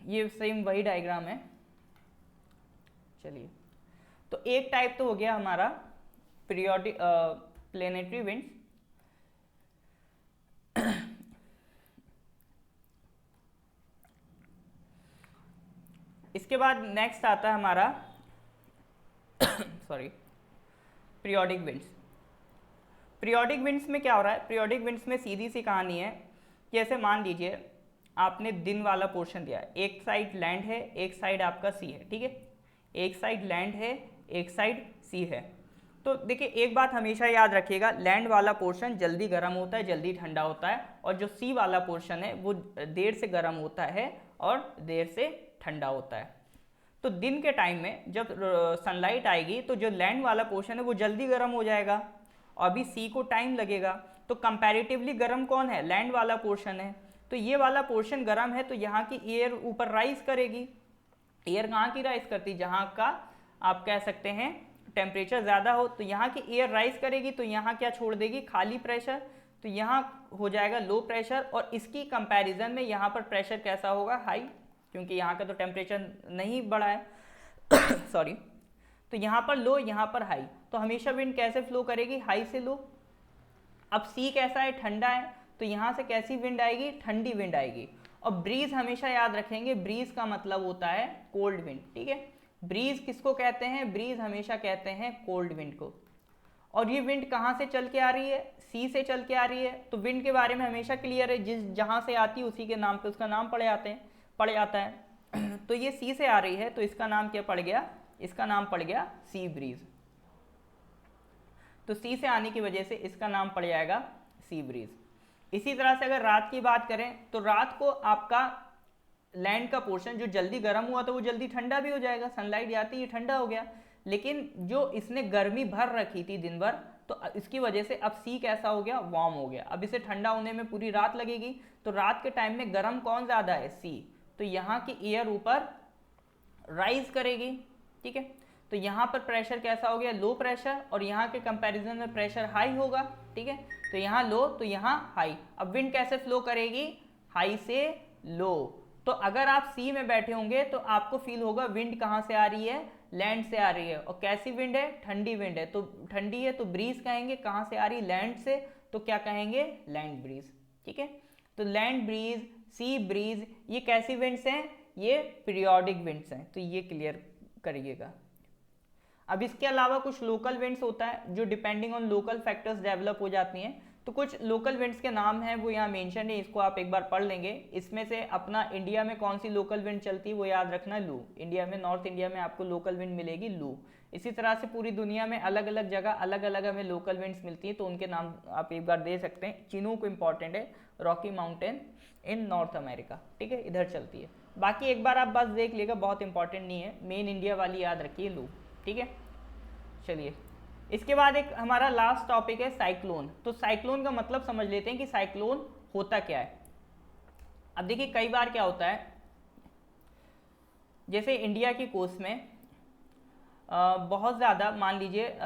S1: ये सेम वही डायग्राम है। चलिए, तो एक टाइप तो हो गया हमारा पीरियोडिक प्लैनेटरी विंड्स। इसके बाद नेक्स्ट आता है हमारा sorry periodic winds. Periodic winds में क्या हो रहा है, पीरियोडिक विंड्स में सीधी सी कहानी है, जैसे मान लीजिए आपने दिन वाला पोर्शन दिया है, एक साइड लैंड है, एक साइड आपका सी है, ठीक है, एक साइड लैंड है, एक साइड सी है। तो देखिए एक बात हमेशा याद रखिएगा, लैंड वाला पोर्शन जल्दी गर्म होता है, जल्दी ठंडा होता है, और जो सी वाला पोर्शन है वो देर से गर्म होता है और देर से ठंडा होता है। तो दिन के टाइम में जब सनलाइट आएगी तो जो लैंड वाला पोर्शन है वो जल्दी गर्म हो जाएगा, और अभी सी को टाइम लगेगा। तो कंपैरेटिवली गर्म कौन है, लैंड वाला पोर्शन है। तो ये वाला पोर्शन गर्म है तो यहाँ की एयर ऊपर राइज करेगी। एयर कहाँ की राइज करती, जहाँ का आप कह सकते हैं टेम्परेचर ज़्यादा हो, तो यहाँ की एयर राइज करेगी, तो यहाँ क्या छोड़ देगी, खाली प्रेशर। तो यहाँ हो जाएगा लो प्रेशर, और इसकी कंपैरिजन में यहाँ पर प्रेशर कैसा होगा, हाई, क्योंकि यहाँ का तो टेम्परेचर नहीं बढ़ा है सॉरी। तो यहाँ पर लो, यहाँ पर हाई, तो हमेशा विंड कैसे फ्लो करेगी, हाई से लो। अब सी कैसा है, ठंडा है, तो यहाँ से कैसी विंड आएगी, ठंडी विंड आएगी। और ब्रीज हमेशा याद रखेंगे, ब्रीज का मतलब होता है कोल्ड विंड, ठीक है। ब्रीज किसको कहते हैं, ब्रीज हमेशा कहते हैं कोल्ड विंड को। और ये विंड कहाँ से चल के आ रही है, सी से चल के आ रही है। तो विंड के बारे में हमेशा क्लियर है, जिस जहाँ से आती है उसी के नाम पे उसका नाम पड़ जाता है तो ये सी से आ रही है, तो इसका नाम क्या पड़ गया, इसका नाम पड़ गया सी ब्रीज। तो सी से आने की वजह से इसका नाम पड़ जाएगा सी ब्रीज। इसी तरह से अगर रात की बात करें, तो रात को आपका लैंड का पोर्शन जो जल्दी गर्म हुआ तो वो जल्दी ठंडा भी हो जाएगा, सनलाइट जाती है ठंडा हो गया। लेकिन जो इसने गर्मी भर रखी थी दिन भर, तो इसकी वजह से अब सी कैसा हो गया, वार्म हो गया। अब इसे ठंडा होने में पूरी रात लगेगी, तो रात के टाइम में गर्म कौन ज़्यादा है, सी। तो यहाँ की एयर ऊपर राइज करेगी, ठीक है। तो यहाँ पर प्रेशर कैसा हो गया, लो प्रेशर, और यहाँ के कंपैरिजन में प्रेशर हाई होगा, ठीक है। तो यहाँ लो, तो यहाँ हाई। अब विंड कैसे फ्लो करेगी, हाई से लो। तो अगर आप सी में बैठे होंगे तो आपको फील होगा विंड कहाँ से आ रही है, लैंड से आ रही है। और कैसी विंड है, ठंडी विंड है। तो ठंडी है तो ब्रीज कहेंगे, कहाँ से आ रही, लैंड से, तो क्या कहेंगे, लैंड ब्रीज, ठीक है। तो लैंड ब्रीज, सी ब्रीज, ये कैसी विंड्स हैं, ये पीरियोडिक विंड्स हैं, तो ये क्लियर करिएगा। अब इसके अलावा कुछ लोकल विंड्स होता है जो depending on local factors develop हो जाती हैं। तो कुछ लोकल विंड्स के नाम हैं वो यहाँ मेंशन है, इसको आप एक बार पढ़ लेंगे। इसमें से अपना इंडिया में कौन सी लोकल विंड चलती है वो याद रखना, लू। इंडिया में, नॉर्थ इंडिया में आपको लोकल विंड मिलेगी लू। इसी तरह से पूरी दुनिया में अलग अलग जगह अलग अलग हमें लोकल विंड्स मिलती हैं, तो उनके नाम आप एक बार दे सकते हैं। चिनूक इंपॉर्टेंट है, Rocky mountain in north America, ठीक है, इधर चलती है। बाकी एक बार आप बस देख लिएगा, बहुत इंपॉर्टेंट नहीं है, मेन इंडिया वाली याद रखिए, लू, ठीक है। चलिए, इसके बाद एक हमारा लास्ट टॉपिक है साइक्लोन। तो साइक्लोन का मतलब समझ लेते हैं कि साइक्लोन होता क्या है। अब देखिए कई बार क्या होता है, जैसे इंडिया की कोस्ट में बहुत ज़्यादा, मान लीजिए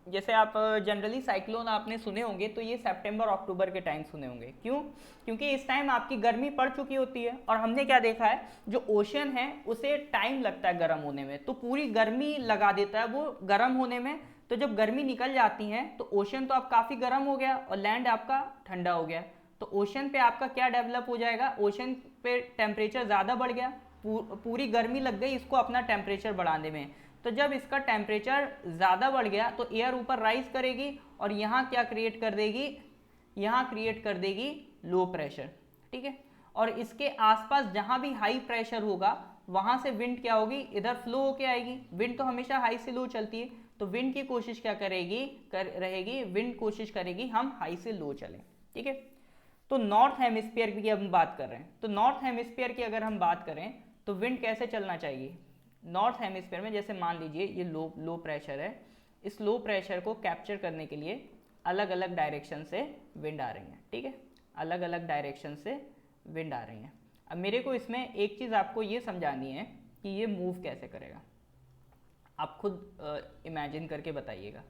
S1: जैसे आप जनरली साइक्लोन आपने सुने होंगे तो ये सितंबर अक्टूबर के टाइम सुने होंगे। क्यों? क्योंकि इस टाइम आपकी गर्मी पड़ चुकी होती है, और हमने क्या देखा है, जो ओशन है उसे टाइम लगता है गर्म होने में, तो पूरी गर्मी लगा देता है वो गर्म होने में। तो जब गर्मी निकल जाती है तो ओशन तो अब काफ़ी गर्म हो गया और लैंड आपका ठंडा हो गया। तो ओशन पे आपका क्या डेवलप हो जाएगा, ओशन पे टेम्परेचर ज़्यादा बढ़ गया, पूरी गर्मी लग गई इसको अपना टेम्परेचर बढ़ाने में। तो जब इसका टेम्परेचर ज़्यादा बढ़ गया तो एयर ऊपर राइज करेगी, और यहाँ क्या क्रिएट कर देगी, यहाँ क्रिएट कर देगी लो प्रेशर, ठीक है। और इसके आसपास जहाँ भी हाई प्रेशर होगा वहाँ से विंड क्या होगी, इधर फ्लो होके आएगी। विंड तो हमेशा हाई से लो चलती है, तो विंड की कोशिश क्या करेगी, रहेगी, विंड कोशिश करेगी हम हाई से लो चलें, ठीक है। तो नॉर्थ हेमिस्फीयर की हम बात कर रहे हैं, तो नॉर्थ हेमिस्फीयर की अगर हम बात करें तो विंड कैसे चलना चाहिए नॉर्थ हेमिस्फीयर में। जैसे मान लीजिए ये लो प्रेशर है, इस लो प्रेशर को कैप्चर करने के लिए अलग अलग डायरेक्शन से विंड आ रही हैं, ठीक है, अलग अलग डायरेक्शन से विंड आ रही हैं। अब मेरे को इसमें एक चीज़ आपको ये समझानी है कि ये मूव कैसे करेगा, आप खुद इमेजिन करके बताइएगा।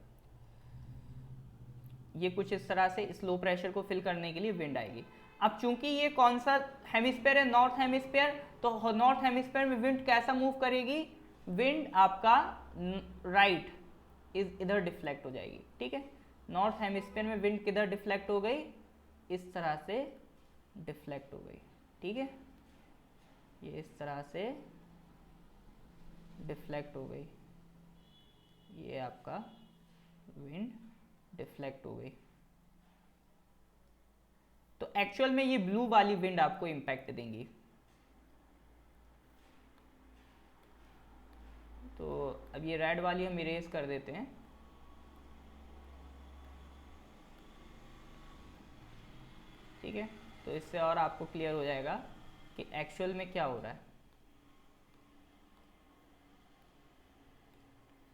S1: ये कुछ इस तरह से इस लो प्रेशर को फिल करने के लिए विंड आएगी। अब चूंकि ये कौन सा हेमिस्फीयर है, नॉर्थ हेमिस्फीयर, तो नॉर्थ हेमिस्फीयर में विंड कैसा मूव करेगी, विंड आपका राइट इधर डिफ्लेक्ट हो जाएगी, ठीक है। नॉर्थ हेमिस्फीयर में विंड किधर डिफ्लेक्ट हो गई, इस तरह से डिफ्लेक्ट हो गई, ठीक है, ये इस तरह से डिफ्लेक्ट हो गई, ये आपका विंड डिफ्लेक्ट हो गई। तो एक्चुअल में ये ब्लू वाली विंड आपको इंपैक्ट देंगी। तो अब ये रेड वाली हम इरेज कर देते हैं, ठीक है। तो इससे और आपको क्लियर हो जाएगा कि एक्चुअल में क्या हो रहा है,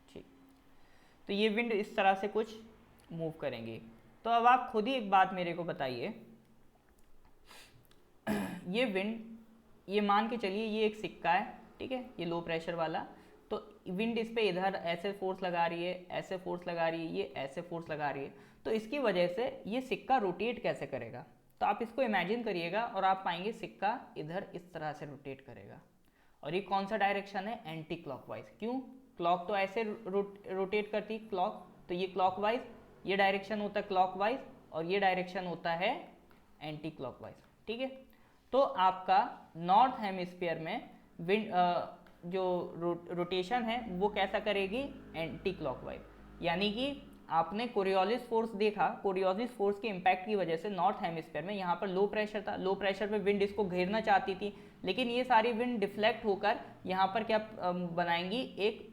S1: ठीक। तो ये विंड इस तरह से कुछ मूव करेंगी। तो अब आप खुद ही एक बात मेरे को बताइए, ये विंड, ये मान के चलिए ये एक सिक्का है, ठीक है, ये लो प्रेशर वाला। तो विंड इस पे इधर ऐसे फोर्स लगा रही है, ऐसे फोर्स लगा रही है, ये ऐसे फोर्स लगा रही है, तो इसकी वजह से ये सिक्का रोटेट कैसे करेगा। तो आप इसको इमेजिन करिएगा और आप पाएंगे सिक्का इधर इस तरह से रोटेट करेगा। और ये कौन सा डायरेक्शन है, एंटी क्लॉकवाइज। क्यों, क्लॉक तो ऐसे रोटेट करती है क्लॉक, तो ये क्लॉकवाइज, ये डायरेक्शन होता है क्लॉकवाइज और ये डायरेक्शन होता है एंटी क्लॉकवाइज। ठीक है, तो आपका नॉर्थ हेमिस्फीयर में विंड जो रोटेशन है वो कैसा करेगी, एंटी क्लॉकवाइज। यानी कि आपने कोरियोलिस फोर्स देखा, कोरियोलिस फोर्स के इम्पैक्ट की वजह से नॉर्थ हेमिस्फीयर में यहाँ पर लो प्रेशर था, लो प्रेशर पे विंड इसको घेरना चाहती थी, लेकिन ये सारी विंड डिफ्लेक्ट होकर यहाँ पर क्या बनाएंगी, एक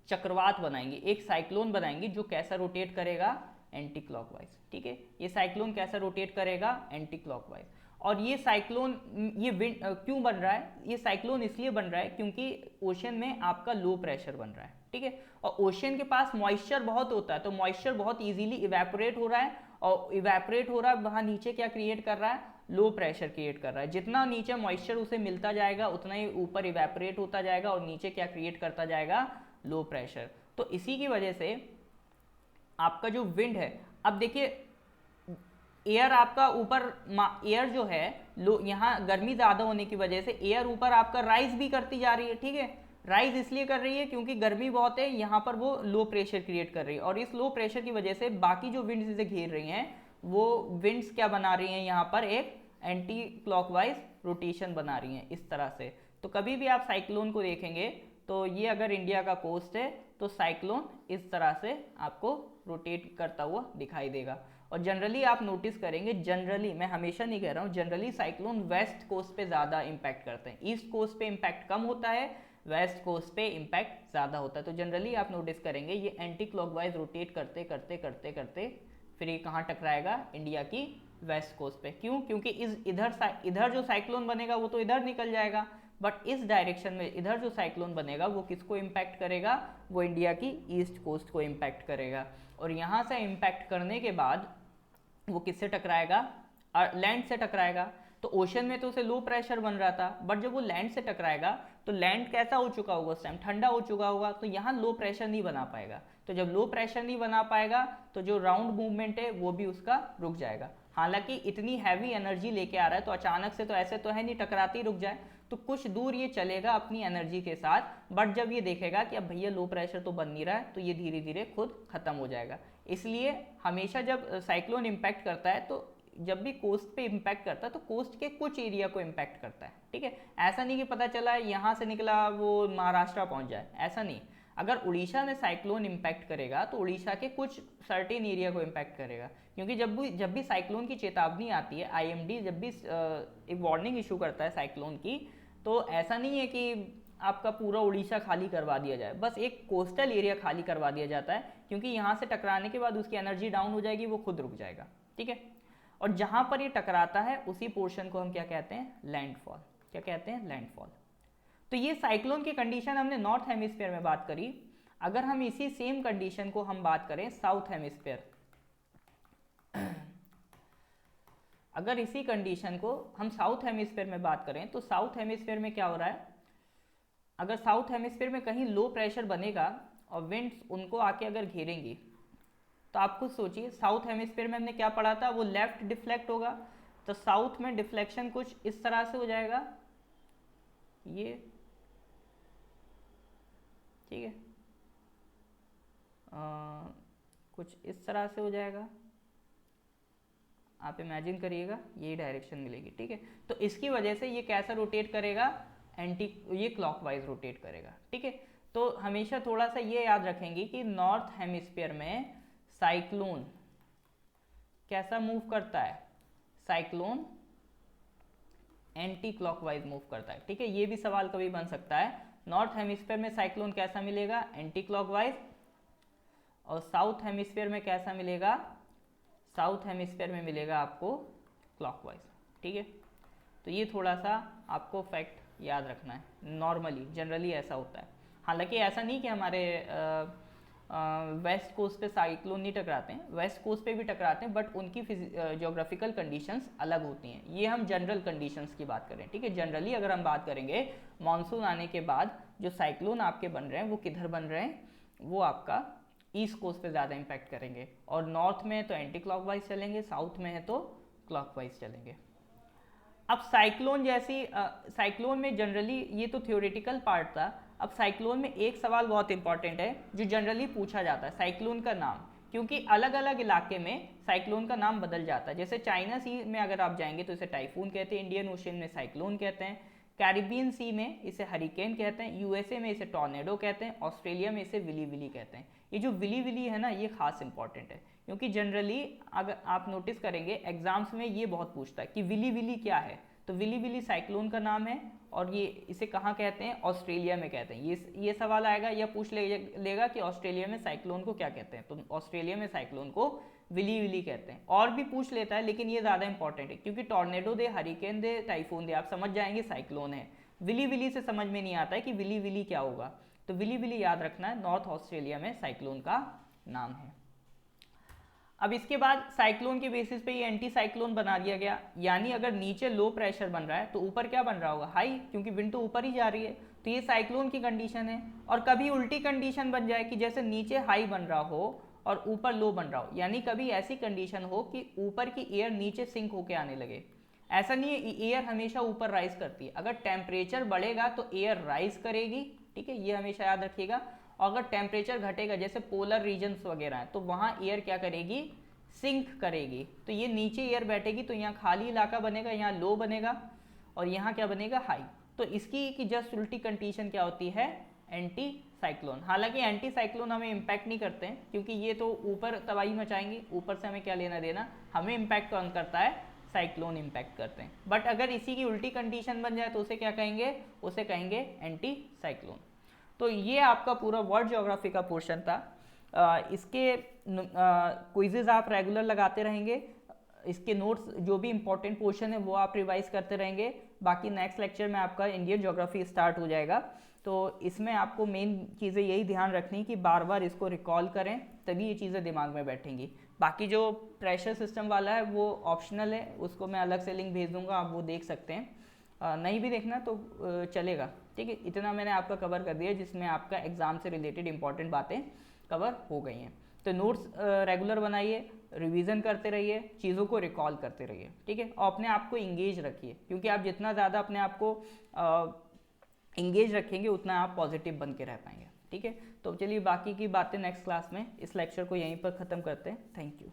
S1: चक्रवात बनाएंगी, एक साइक्लोन बनाएंगी जो कैसा रोटेट करेगा, एंटी क्लॉकवाइज। ठीक है, ये साइक्लोन कैसा रोटेट करेगा, एंटी क्लॉकवाइज। और ये साइक्लोन, ये विंड क्यों बन रहा है, ये साइक्लोन इसलिए बन रहा है क्योंकि ओशन में आपका लो प्रेशर बन रहा है। ठीक है, और ओशन के पास मॉइस्चर बहुत होता है, तो मॉइस्चर बहुत इजीली इवेपोरेट हो रहा है, और इवेपोरेट हो रहा है वहाँ नीचे क्या क्रिएट कर रहा है, लो प्रेशर क्रिएट कर रहा है। जितना नीचे मॉइस्चर उसे मिलता जाएगा उतना ही ऊपर इवेपोरेट होता जाएगा और नीचे क्या क्रिएट करता जाएगा, लो प्रेशर। तो इसी की वजह से आपका जो विंड है, अब देखिए एयर आपका ऊपर, एयर जो है लो, यहाँ गर्मी ज़्यादा होने की वजह से एयर ऊपर आपका राइज भी करती जा रही है। ठीक है, राइज इसलिए कर रही है क्योंकि गर्मी बहुत है, यहाँ पर वो लो प्रेशर क्रिएट कर रही है, और इस लो प्रेशर की वजह से बाकी जो विंड्स इसे घेर रही हैं वो विंड्स क्या बना रही हैं, यहाँ पर एक एंटी क्लॉकवाइज रोटेशन बना रही हैं इस तरह से। तो कभी भी आप साइक्लोन को देखेंगे तो ये अगर इंडिया का कोस्ट है तो साइक्लोन इस तरह से आपको रोटेट करता हुआ दिखाई देगा। और जनरली आप नोटिस करेंगे, जनरली, मैं हमेशा नहीं कह रहा हूँ, जनरली साइक्लोन वेस्ट कोस्ट पे ज़्यादा इम्पैक्ट करते हैं, ईस्ट कोस्ट पे इम्पैक्ट कम होता है, वेस्ट कोस्ट पे इम्पैक्ट ज़्यादा होता है। तो जनरली आप नोटिस करेंगे ये एंटी क्लॉकवाइज रोटेट करते करते करते करते फिर ये कहाँ टकराएगा, इंडिया की वेस्ट कोस्ट पे। क्यों, क्योंकि इधर जो साइक्लोन बनेगा वो तो इधर निकल जाएगा, बट इस डायरेक्शन में इधर जो साइक्लोन बनेगा वो किसको इम्पैक्ट करेगा, वो इंडिया की ईस्ट कोस्ट को इम्पैक्ट करेगा। और यहाँ से इम्पैक्ट करने के बाद वो किससे टकराएगा, लैंड से टकराएगा। तो ओशन में तो उसे लो प्रेशर बन रहा था, बट जब वो लैंड से टकराएगा तो लैंड कैसा हो चुका होगा उस टाइम, ठंडा हो चुका होगा, तो यहाँ लो प्रेशर नहीं बना पाएगा। तो जब लो प्रेशर नहीं बना पाएगा तो जो राउंड मूवमेंट है वो भी उसका रुक जाएगा। हालांकि इतनी हैवी एनर्जी लेके आ रहा है तो अचानक से तो ऐसे तो है नहीं टकराती रुक जाए, तो कुछ दूर ये चलेगा अपनी एनर्जी के साथ, बट जब ये देखेगा कि अब भैया लो प्रेशर तो बन नहीं रहा है तो ये धीरे धीरे खुद खत्म हो जाएगा। इसलिए हमेशा जब साइक्लोन इम्पैक्ट करता है तो जब भी कोस्ट पे इम्पैक्ट करता है तो कोस्ट के कुछ एरिया को इम्पैक्ट करता है। ठीक है, ऐसा नहीं कि पता चला यहाँ से निकला वो महाराष्ट्र पहुँच जाए, ऐसा नहीं। अगर उड़ीसा में साइक्लोन इम्पैक्ट करेगा तो उड़ीसा के कुछ सर्टेन एरिया को इम्पैक्ट करेगा, क्योंकि जब भी साइक्लोन की चेतावनी आती है, आईएमडी जब भी एक वार्निंग इशू करता है साइक्लोन की, तो ऐसा नहीं है कि आपका पूरा उड़ीसा खाली करवा दिया जाए, बस एक कोस्टल एरिया खाली करवा दिया जाता है, क्योंकि यहाँ से टकराने के बाद उसकी एनर्जी डाउन हो जाएगी, वो खुद रुक जाएगा। ठीक है, और जहाँ पर ये टकराता है उसी पोर्शन को हम क्या कहते हैं, लैंडफॉल। क्या कहते हैं, लैंडफॉल। तो ये साइक्लोन की कंडीशन हमने नॉर्थ हेमिस्फीयर में बात करी। अगर हम इसी सेम कंडीशन को हम बात करें साउथ हेमिस्फीयर, अगर इसी कंडीशन को हम साउथ हेमिस्फीयर में बात करें तो साउथ हेमिस्फीयर में क्या हो रहा है, अगर साउथ हेमिस्फीयर में कहीं लो प्रेशर बनेगा और विंड्स उनको आके अगर घेरेंगी, तो आप खुद सोचिए, साउथ हेमिस्फीयर में हमने क्या पढ़ा था, वो लेफ्ट डिफ्लेक्ट होगा, तो साउथ में डिफ्लेक्शन कुछ इस तरह से हो जाएगा, ये ठीक है, कुछ इस तरह से हो जाएगा, आप इमेजिन करिएगा, यही डायरेक्शन मिलेगी। ठीक है, तो इसकी वजह से ये कैसा रोटेट करेगा, ये क्लॉकवाइज रोटेट करेगा। ठीक है, तो हमेशा थोड़ा सा ये याद रखेंगे कि नॉर्थ हेमिस्फीयर में साइक्लोन कैसा मूव करता है, साइक्लोन एंटी क्लॉकवाइज मूव करता है। ठीक है, ये भी सवाल कभी बन सकता है, नॉर्थ हेमिस्फीयर में साइक्लोन कैसा मिलेगा, एंटी क्लॉकवाइज, और साउथ हेमिस्फीयर में कैसा मिलेगा, साउथ हेमिस्फीयर में मिलेगा आपको क्लॉकवाइज। ठीक है, तो ये थोड़ा सा आपको फैक्ट याद रखना है, नॉर्मली जनरली ऐसा होता है। हालांकि ऐसा नहीं कि हमारे वेस्ट कोस्ट पे साइक्लोन नहीं टकराते हैं, वेस्ट कोस्ट पे भी टकराते हैं, बट उनकी ज्योग्राफिकल कंडीशंस अलग होती हैं। ये हम जनरल कंडीशंस की बात करें। ठीक है, जनरली अगर हम बात करेंगे मानसून आने के बाद जो साइक्लोन आपके बन रहे हैं वो किधर बन रहे हैं, वो आपका ईस्ट कोस्ट पे ज़्यादा इम्पैक्ट करेंगे, और नॉर्थ में तो एंटी क्लॉकवाइज चलेंगे, साउथ में है तो क्लॉकवाइज चलेंगे। अब साइक्लोन जैसी साइक्लोन में जनरली, ये तो थ्योरेटिकल पार्ट था, अब साइक्लोन में एक सवाल बहुत इंपॉर्टेंट है जो जनरली पूछा जाता है, साइक्लोन का नाम, क्योंकि अलग अलग इलाके में साइक्लोन का नाम बदल जाता है। जैसे चाइना सी में अगर आप जाएंगे तो इसे टाइफून कहते हैं, इंडियन ओशन में साइक्लोन कहते हैं, कैरिबियन सी में इसे हरिकेन कहते हैं, यूएसए में इसे टॉर्नेडो कहते हैं, ऑस्ट्रेलिया में इसे विली विली कहते हैं। ये जो विली विली है ना, ये खास इंपॉर्टेंट है, क्योंकि जनरली अगर आप नोटिस करेंगे एग्जाम्स में ये बहुत पूछता है कि विली विली क्या है, तो विली विली साइक्लोन का नाम है, और ये इसे कहाँ कहते हैं, ऑस्ट्रेलिया में कहते हैं। ये सवाल आएगा या पूछ लेगा कि ऑस्ट्रेलिया में साइक्लोन को क्या कहते हैं, तो ऑस्ट्रेलिया में साइक्लोन को विली विली कहते हैं। और भी पूछ लेता है, लेकिन ये ज़्यादा इंपॉर्टेंट है, क्योंकि टॉर्नेडो दे, हरिकेन दे, टाइफून दे, आप समझ जाएंगे साइक्लोन है। विली विली से समझ में नहीं आता है कि विली विली क्या होगा, तो विली विली याद रखना है, नॉर्थ ऑस्ट्रेलिया में साइक्लोन का नाम है। अब इसके बाद साइक्लोन के बेसिस पे ये एंटी साइक्लोन बना दिया गया, यानी अगर नीचे लो प्रेशर बन रहा है तो ऊपर क्या बन रहा होगा, हाई, क्योंकि विंड तो ऊपर ही जा रही है, तो ये साइक्लोन की कंडीशन है। और कभी उल्टी कंडीशन बन जाए कि जैसे नीचे हाई बन रहा हो और ऊपर लो बन रहा हो, यानी कभी ऐसी कंडीशन हो कि ऊपर की एयर नीचे सिंक होके आने लगे। ऐसा नहीं है एयर हमेशा ऊपर राइज करती है, अगर टेम्परेचर बढ़ेगा तो एयर राइज करेगी, ठीक है, ये हमेशा याद रखिएगा। और अगर टेम्परेचर घटेगा, जैसे पोलर रीजन्स वगैरह हैं, तो वहाँ एयर क्या करेगी, सिंक करेगी, तो ये नीचे एयर बैठेगी, तो यहाँ खाली इलाका बनेगा, यहाँ लो बनेगा, और यहाँ क्या बनेगा, हाई। तो इसकी की जस्ट उल्टी कंडीशन क्या होती है, एंटी साइक्लोन। हालांकि एंटी साइक्लोन हमें इम्पैक्ट नहीं करते हैं, क्योंकि ये तो ऊपर तबाही मचाएंगे, ऊपर से हमें क्या लेना देना, हमें इम्पैक्ट कौन करता है, साइक्लोन इम्पैक्ट करते हैं। बट अगर इसी की उल्टी कंडीशन बन जाए तो उसे क्या कहेंगे, उसे कहेंगे एंटी साइक्लोन। तो ये आपका पूरा वर्ल्ड ज्योग्राफी का पोर्शन था। इसके क्विजेज आप रेगुलर लगाते रहेंगे, इसके नोट्स जो भी इंपॉर्टेंट पोर्शन है वो आप रिवाइज करते रहेंगे। बाकी नेक्स्ट लेक्चर में आपका इंडियन ज्योग्राफी स्टार्ट हो जाएगा, तो इसमें आपको मेन चीज़ें यही ध्यान रखनी कि बार बार इसको रिकॉल करें, तभी ये चीज़ें दिमाग में बैठेंगी। बाकी जो प्रेशर सिस्टम वाला है वो ऑप्शनल है, उसको मैं अलग से लिंक भेज दूंगा, आप वो देख सकते हैं। नहीं भी देखना तो चलेगा, ठीक है। इतना मैंने आपका कवर कर दिया जिसमें आपका एग्जाम से रिलेटेड इंपॉर्टेंट बातें कवर हो गई हैं। तो नोट्स रेगुलर बनाइए, रिवीजन करते रहिए, चीज़ों को रिकॉल करते रहिए, ठीक है, और अपने आप को इंगेज रखिए, क्योंकि आप जितना ज़्यादा अपने आप को इंगेज रखेंगे उतना आप पॉजिटिव बन के रह पाएंगे, ठीक है। तो चलिए बाकी की बातें नेक्स्ट क्लास में, इस लेक्चर को यहीं पर ख़त्म करते हैं। Thank you.